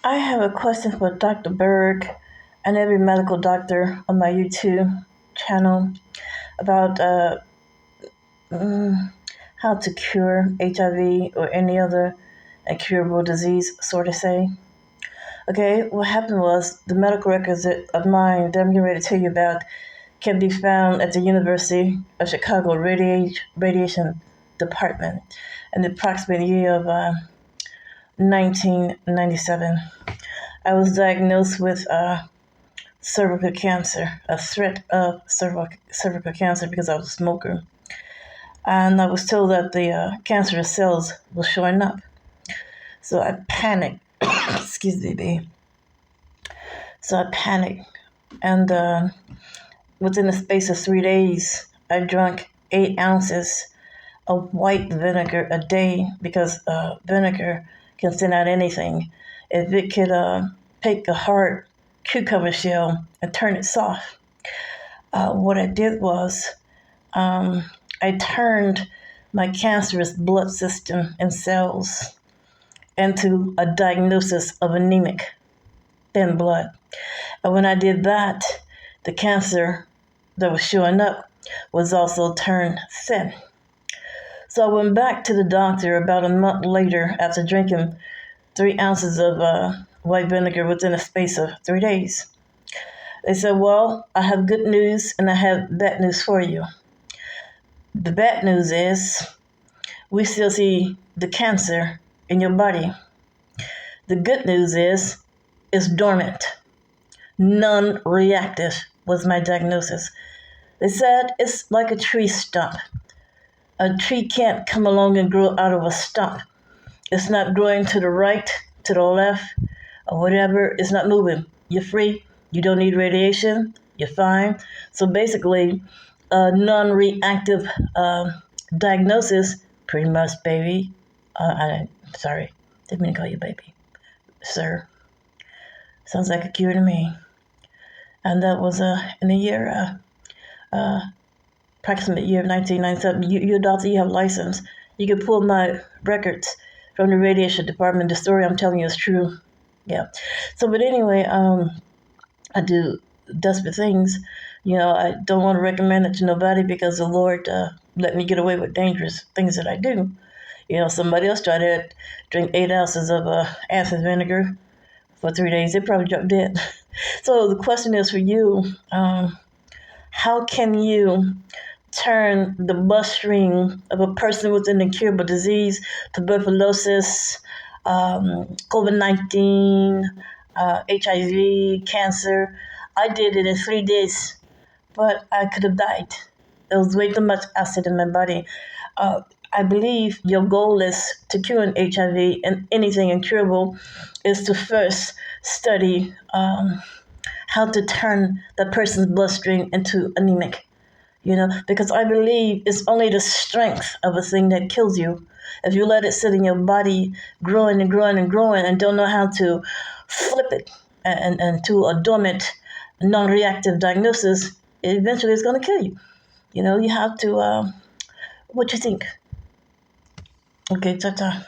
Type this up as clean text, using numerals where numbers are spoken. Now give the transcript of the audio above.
I have a question for Dr. Berg and every medical doctor on my YouTube channel about mm, how to cure HIV or any other incurable disease, so to say. Okay, what happened was the medical records of mine that I'm getting ready to tell you about can be found at the University of Chicago Radiation Department in the approximate year of 1997. I was diagnosed with cervical cancer, a threat of cervical cancer because I was a smoker. And I was told that the cancerous cells were showing up. So I panicked. Excuse me, babe. So I panicked. And within the space of 3 days, I drank 8 ounces of white vinegar a day because vinegar can thin out anything. If it could take a hard cucumber shell and turn it soft, what I did was I turned my cancerous blood system and cells into a diagnosis of anemic thin blood. And when I did that, the cancer that was showing up was also turned thin. So I went back to the doctor about a month later after drinking 3 ounces of white vinegar within a space of 3 days. They said, well, I have good news and I have bad news for you. The bad news is we still see the cancer in your body. The good news is it's dormant. Non-reactive was my diagnosis. They said it's like a tree stump. A tree can't come along and grow out of a stump. It's not growing to the right, to the left, or whatever. It's not moving. You're free. You don't need radiation. You're fine. So basically, a non-reactive diagnosis, pretty much, baby. Sorry, didn't mean to call you baby, sir. Sounds like a cure to me. And that was in the year, approximate year of 1997. You're a doctor, you have a license. You can pull my records from the radiation department. The story I'm telling you is true. Yeah. So, but anyway, I do desperate things. I don't want to recommend it to nobody because the Lord let me get away with dangerous things that I do. Somebody else tried to drink 8 ounces of acid vinegar for 3 days. They probably dropped dead. So the question is for you, how can you turn the bloodstream of a person with an incurable disease, tuberculosis, COVID-19, HIV, cancer? I did it in 3 days, but I could have died. There was way too much acid in my body. I believe your goal is to cure an HIV and anything incurable is to first study how to turn that person's bloodstream into anemic. Because I believe it's only the strength of a thing that kills you. If you let it sit in your body growing and growing and growing and don't know how to flip it and to a dormant, non-reactive diagnosis, eventually it's going to kill you. You have to, what you think? Okay, ta-ta.